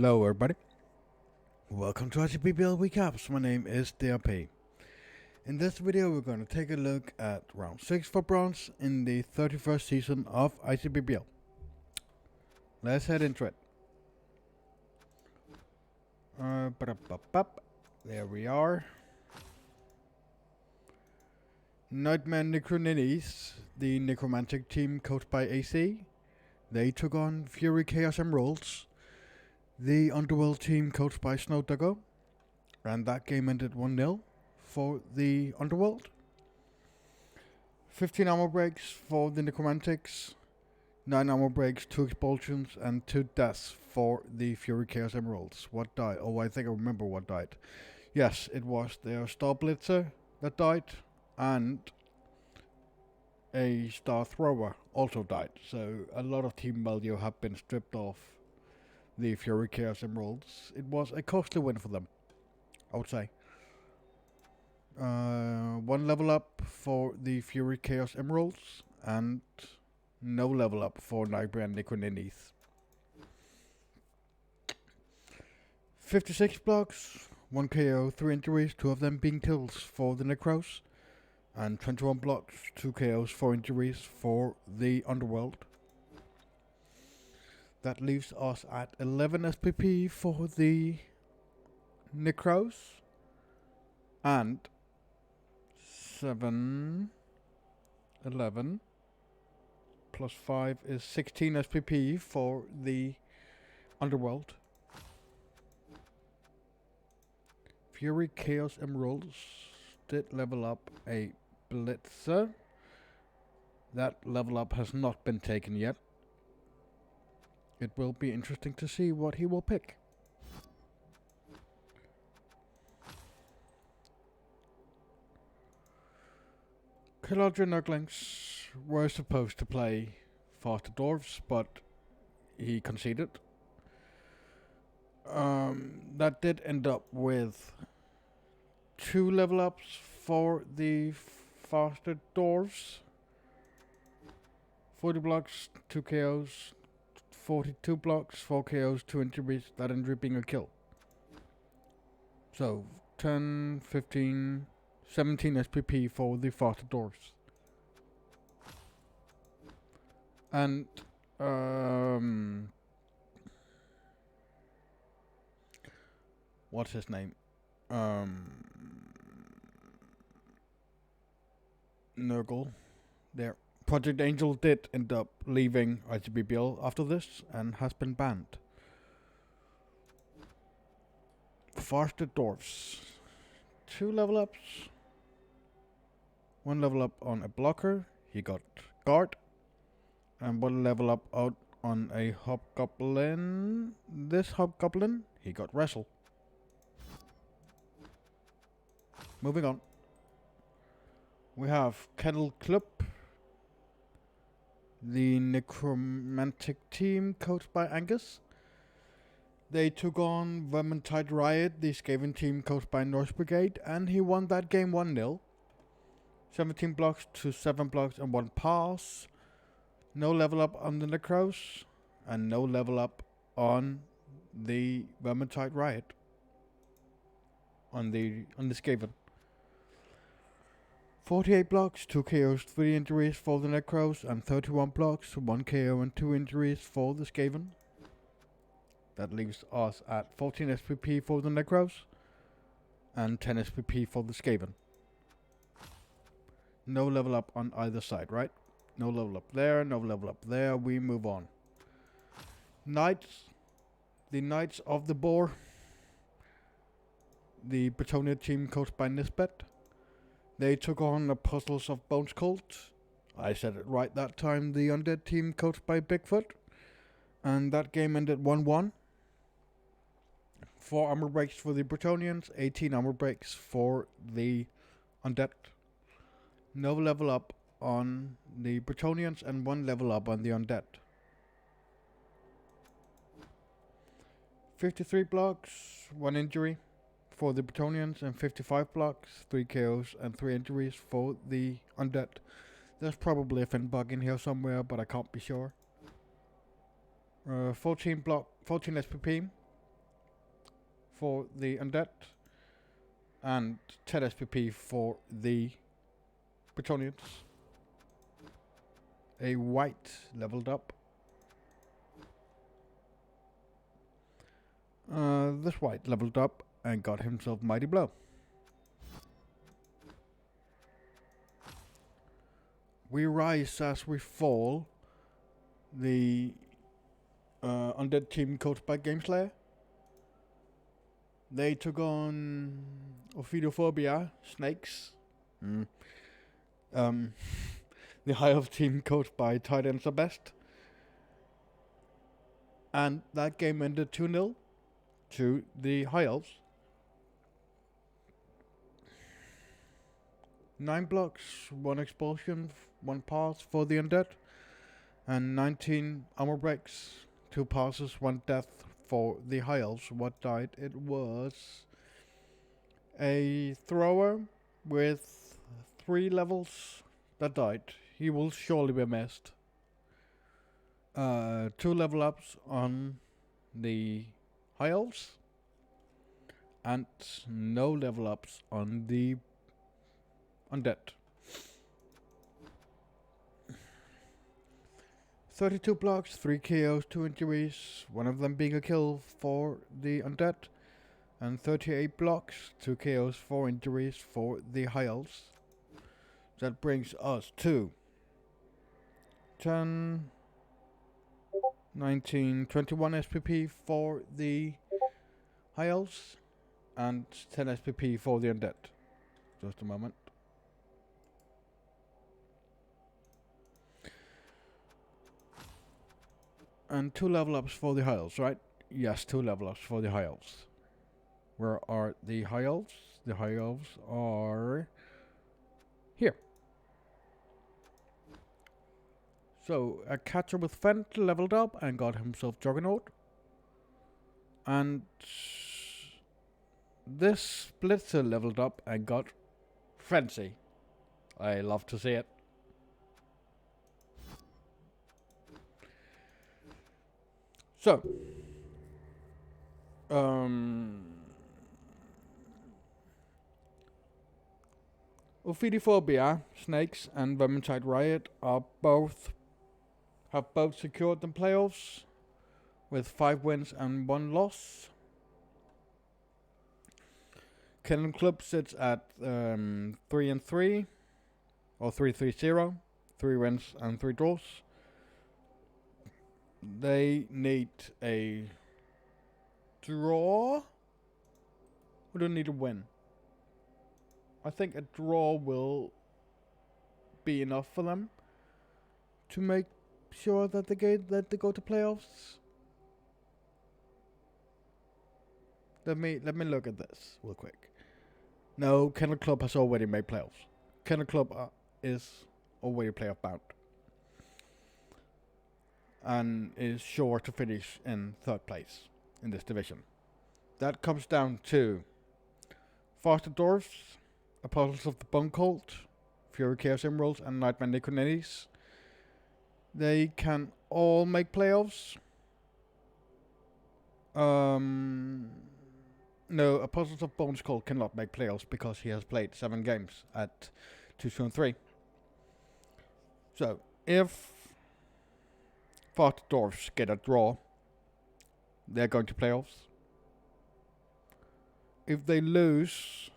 Hello everybody, welcome to ICBBL Recaps. My name is DRP. In this video we're going to take a look at round 6 for bronze in the 31st season of ICBBL. Let's head into it. There we are. Nightmare Necroninis, the necromantic team coached by AC. They took on Fury Chaos Emeralds, the Underworld team coached by Snowduggo, and that game ended 1-0 for the Underworld. 15 armor breaks for the Necromantics, 9 armor breaks, 2 expulsions, and 2 deaths for the Fury Chaos Emeralds. What died? Oh, I think I remember what died. Yes, it was their Star Blitzer that died, and a Star Thrower also died. So a lot of team value have been stripped off the Fury Chaos Emeralds. It was a costly win for them, I would say. 1 level up for the Fury Chaos Emeralds, and no level up for Nightmare Necroninis. 56 blocks, 1 KO, 3 injuries, 2 of them being kills for the Necros, and 21 blocks, 2 KOs, 4 injuries for the Underworld. That leaves us at 11 SPP for the Necros, and 7, 11, plus 5 is 16 SPP for the Underworld. Fury Chaos Emeralds did level up a Blitzer. That level up has not been taken yet. It will be interesting to see what he will pick. Kiladra Nuglings were supposed to play faster dwarves, but he conceded. That did end up with 2 level ups for the faster dwarves. 40 blocks, 2 KOs, 42 blocks, 4 KOs, 2 injuries, that injury being a kill. So 10, 15, 17 SPP for the faster dwarves. And what's his name? Nurgle. There. Project Angel did end up leaving ICBBL after this and has been banned. Faster dwarves. 2 level ups. 1 level up on a blocker. He got guard. And 1 level up out on a hobgoblin. This hobgoblin, he got wrestle. Moving on. We have Kettle Club, the necromantic team coached by Angus. They took on Vermintide Riot, the Skaven team coached by Norse Brigade, and he won that game 1-0. 17 blocks to 7 blocks and 1 pass. No level up on the Necros, and no level up on the Vermintide Riot. On the Skaven. 48 blocks, 2 KOs, 3 injuries for the Necros, and 31 blocks, 1 KO and 2 injuries for the Skaven. That leaves us at 14 SPP for the Necros, and 10 SPP for the Skaven. No level up on either side, right? No level up there, no level up there, we move on. Knights, the Knights of the Boar, the Bretonia team coached by Nisbet. They took on the Puzzles of Bones Cult. I said it right that time, the Undead team coached by Bigfoot. And that game ended 1-1. 4 armor breaks for the Bretonians, 18 armor breaks for the Undead. No level up on the Bretonians and 1 level up on the Undead. 53 blocks, 1 injury for the Bretonians, and 55 blocks, 3 KOs and 3 injuries for the Undead. There's probably a fin bug in here somewhere, but I can't be sure. 14 SPP for the undead, and 10 SPP for the Bretonians. A white leveled up. This white leveled up and got himself Mighty Blow. We rise as we fall. The undead team coached by Gameslayer. They took on Ophidiophobia, snakes. The High Elf team coached by Tight Ends are Best. And that game ended 2-0 to the High Elves. 9 blocks, 1 expulsion, 1 pass for the undead, and 19 armor breaks, 2 passes, 1 death for the High Elves. What died? It was a thrower with 3 levels that died. He will surely be missed. 2 level ups on the High Elves, and no level ups on the undead. 32 blocks, 3 KOs, 2 injuries, one of them being a kill for the undead, and 38 blocks, 2 KOs, 4 injuries for the High Elves. That brings us to 10, 19, 21 SPP for the High Elves, and 10 SPP for the undead. Just a moment. And 2 level ups for the High Elves, right? Yes, 2 level ups for the High Elves. Where are the High Elves? The High Elves are here. So, a catcher with Fent leveled up and got himself Juggernaut. And this Blitzer leveled up and got Frenzy. I love to see it. So, Ophidiophobia, Snakes, and Vermintide Riot have both secured the playoffs with 5 wins and 1 loss. Kennel Club sits at 3-3, or 3-3-0, 3 wins and 3 draws. They need a draw. We don't need a win. I think a draw will be enough for them to make sure that they go to playoffs. Let me look at this real quick. No, Kennel Club has already made playoffs. Kennel Club is already playoff bound and is sure to finish in 3rd place in this division. That comes down to Foster Dwarfs, Apostles of the Bone Cult, Fury Chaos Emeralds, and Nightmare Niconettes. They can all make playoffs. No, Apostles of Bones Cult cannot make playoffs because he has played 7 games at 2-3. So, if Foster Dwarfs get a draw, they're going to playoffs. If they lose,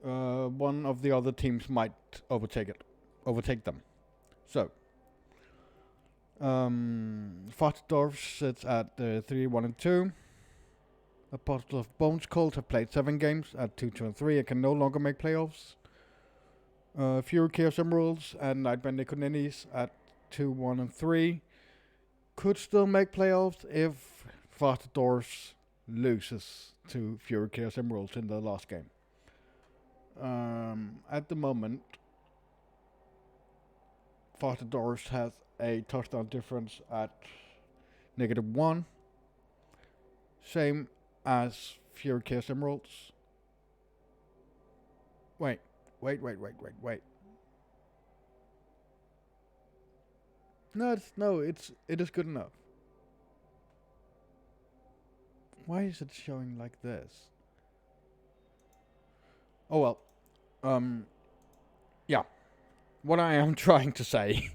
one of the other teams might overtake them. So, Foster Dwarfs sits at 3-1-2. Apostle of Bones Cult have played 7 games at 2-3 and can no longer make playoffs. Fury Chaos Emeralds and Nightmare Niconettes at 2-1-3 could still make playoffs if Foster Dwarfs loses to Fury Chaos Emeralds in the last game. At the moment, Foster Dwarfs has a touchdown difference at -1. Same as Fury Chaos Emeralds. Wait. No, it is good enough. Why is it showing like this? Oh well. Yeah. What I am trying to say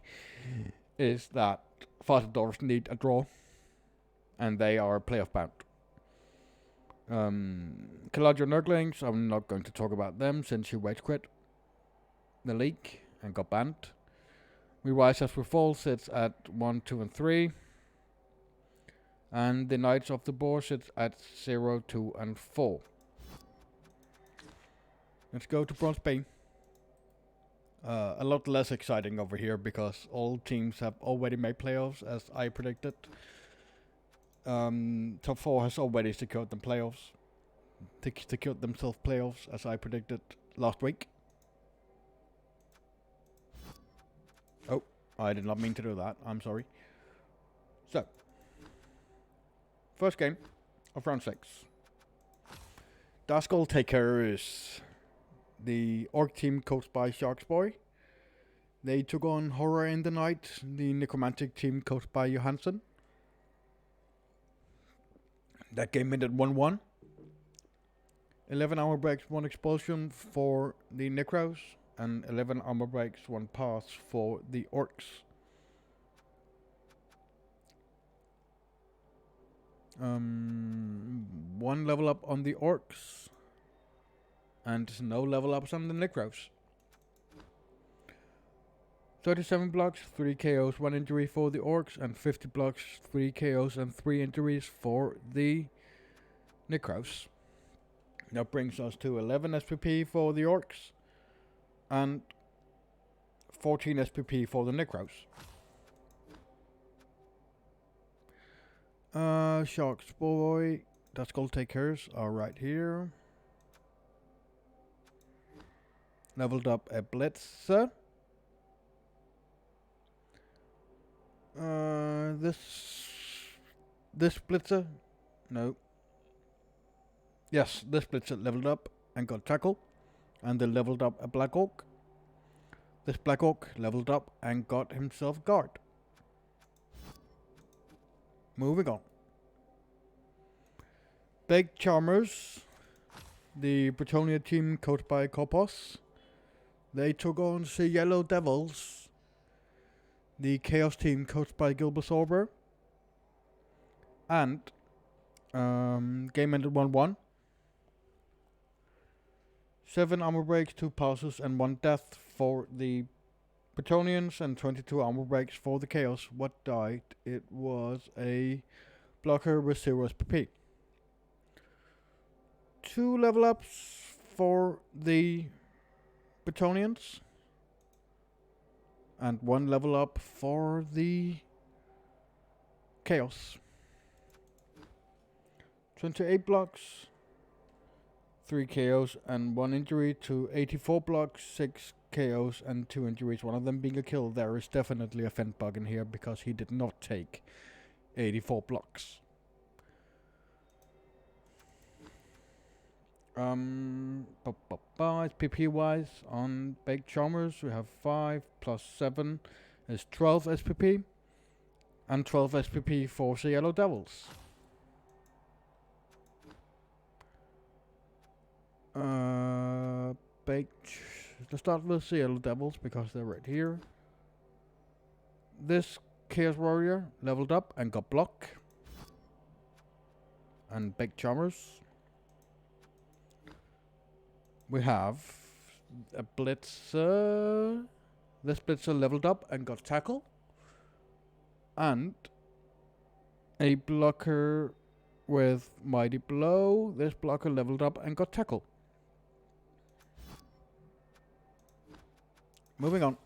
is that Fightadors need a draw, and they are playoff bound. Kaladra Nurglings, I'm not going to talk about them since he rage quit the league and got banned. We Rise As We Fall sits at 1, 2, and 3. And the Knights of the Boar sits at 0, 2, and 4. Let's go to Bronze B. A lot less exciting over here because all teams have already made playoffs, as I predicted. Top 4 has already secured them playoffs. Secured themselves playoffs, as I predicted last week. Oh, I did not mean to do that. I'm sorry. So, first game of round 6. Daskull Takers, the Orc team coached by Sharksboy. They took on Horror in the Night, the Necromantic team coached by Johansson. That game ended 1-1. 11 armor breaks, 1 expulsion for the Necros, and 11 armor breaks, 1 pass for the Orcs. 1 level up on the Orcs, and no level ups on the Necros. 37 blocks, 3 KOs, 1 injury for the Orcs, and 50 blocks, 3 KOs, and 3 injuries for the Necros. That brings us to 11 SPP for the Orcs, and 14 SPP for the Necros. Sharks Boy, Daskull Takers are right here. Leveled up a Blitzer. This Blitzer? No. Yes, this Blitzer leveled up and got tackle. And they leveled up a Black Orc. This Black Orc leveled up and got himself guard. Moving on. Big Charmers, the Bretonia team coached by Kopos. They took on the Yellow Devils, the Chaos team coached by Gilbasorber. And game ended 1-1. 7 armor breaks, 2 passes, and 1 death for the Bretonians, and 22 armor breaks for the Chaos. What died? It was a blocker with 0 SPP. 2 level ups for the Bretonians, and 1 level up for the Chaos. 28 blocks, 3 KOs and 1 injury to 84 blocks, 6 KOs and 2 injuries, one of them being a kill. There is definitely a Fent bug in here because he did not take 84 blocks. PP wise on Baked Charmers we have 5 plus 7 is 12 SPP, and 12 SPP for the Yellow Devils. Let's start with the Yellow Devils because they're right here. This Chaos Warrior leveled up and got block. And Baked Charmers. We have a Blitzer. This Blitzer leveled up and got tackle. And a blocker with Mighty Blow. This blocker leveled up and got tackle. Moving on.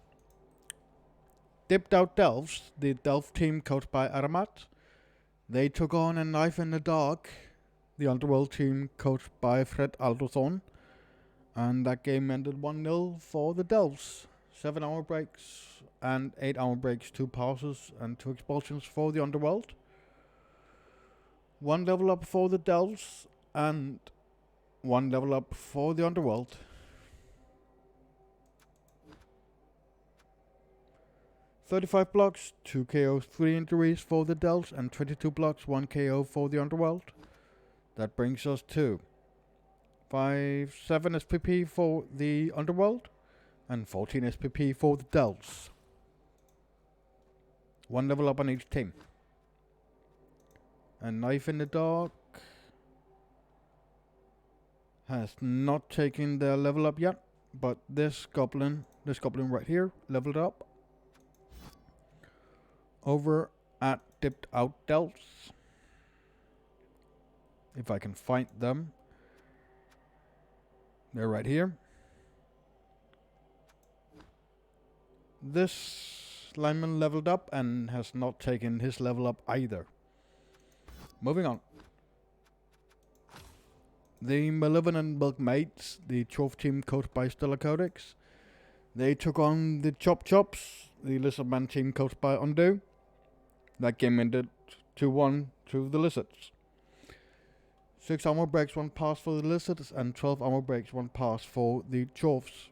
Dipped Out Delves, the Delve team coached by Aramat. They took on a Knife in the Dark, the Underworld team coached by Fred Alderson. And that game ended 1-0 for the Delves. 7 armor breaks and 8 armor breaks, 2 passes and 2 expulsions for the Underworld. 1 level up for the Delves and 1 level up for the Underworld. 35 blocks, 2 KOs, 3 injuries for the Delves, and 22 blocks, 1 KO for the Underworld. That brings us to 7 SPP for the Underworld and 14 SPP for the Dells. 1 level up on each team. A Knife in the Dark has not taken their level up yet, but this goblin right here leveled up. Over at Dipped Out Dells. If I can find them. They're right here. This lineman leveled up and has not taken his level up either. Moving on. The Malevolent Milkmaids, the 12th team coached by Stellar Codex. They took on the Chop Chops, the Lizardman team coached by Undo. That game ended 2-1 to the Lizards. 6 armor breaks, 1 pass for the Lizards, and 12 armor breaks, 1 pass for the Dwarfs.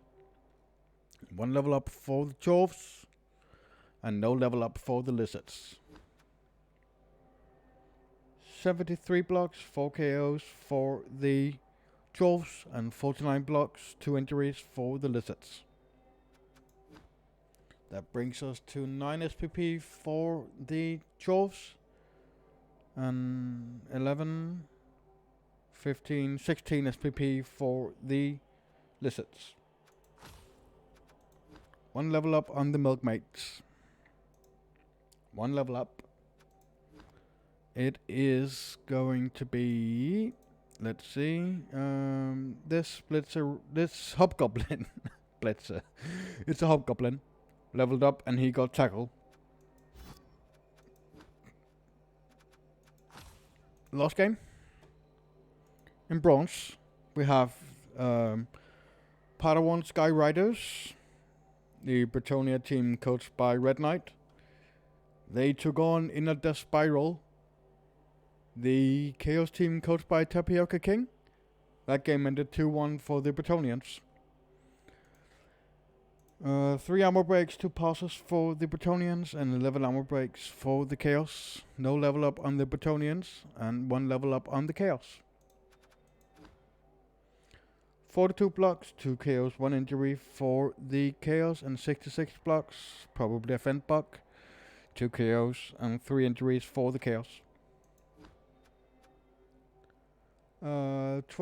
1 level up for the Dwarfs, and no level up for the Lizards. 73 blocks, 4 KOs for the Dwarfs, and 49 blocks, 2 injuries for the Lizards. That brings us to 9 SPP for the Dwarfs, and 11, 15, 16 SPP for the Lizards. 1 level up on the Milkmaids. 1 level up. It is going to be, let's see, this Blitzer, this Hobgoblin, Blitzer, it's a Hobgoblin, leveled up and he got tackled. Last game. In bronze, we have Padawan Sky Riders, the Bretonia team coached by Red Knight. They took on Inner Death Spiral, the Chaos team coached by Tapioca King. That game ended 2-1 for the Bretonians. 3 armor breaks, 2 passes for the Bretonians, and 11 armor breaks for the Chaos. No level up on the Bretonians, and 1 level up on the Chaos. 42 blocks, 2 KOs, 1 injury for the Chaos, and 66 blocks, probably a Fent buck, 2 KOs, and 3 injuries for the Chaos. 15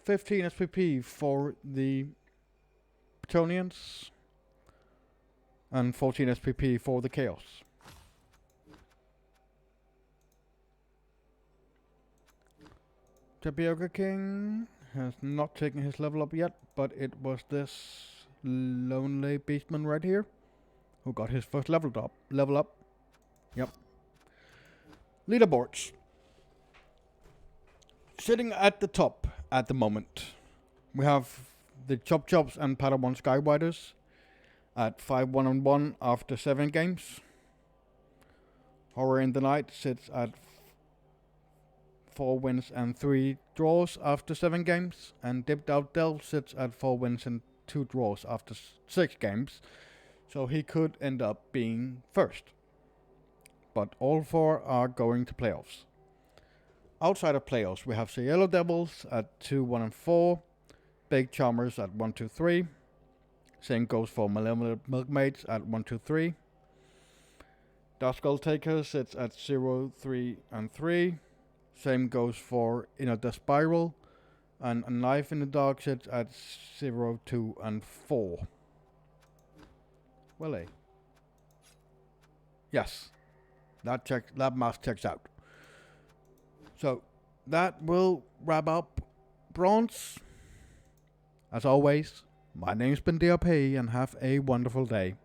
SPP for the Bretonians, and 14 SPP for the Chaos. Tapioca King has not taken his level up yet, but it was this lonely beastman right here who got his first level up. Yep. Leaderboards. Sitting at the top at the moment, we have the Chop Chops and Padawan Skywiders at 5-1-1 after 7 games. Horror in the Night sits at 4 wins and 3 draws after 7 games, and Dipped Out Del sits at 4 wins and 2 draws after 6 games, so he could end up being first. But all 4 are going to playoffs. Outside of playoffs, we have the Yellow Devils at 2-1-4, Big Charmers at 1-2-3. Same goes for Malevolent Milkmaids at 1-2-3. Dark Skull Taker sits at 0-3-3. Same goes for Inner Death Spiral, and A Knife in the Dark sits at 0-2-4. Well, yes, that math checks out. So that will wrap up bronze. As always, my name's been DRP, and have a wonderful day.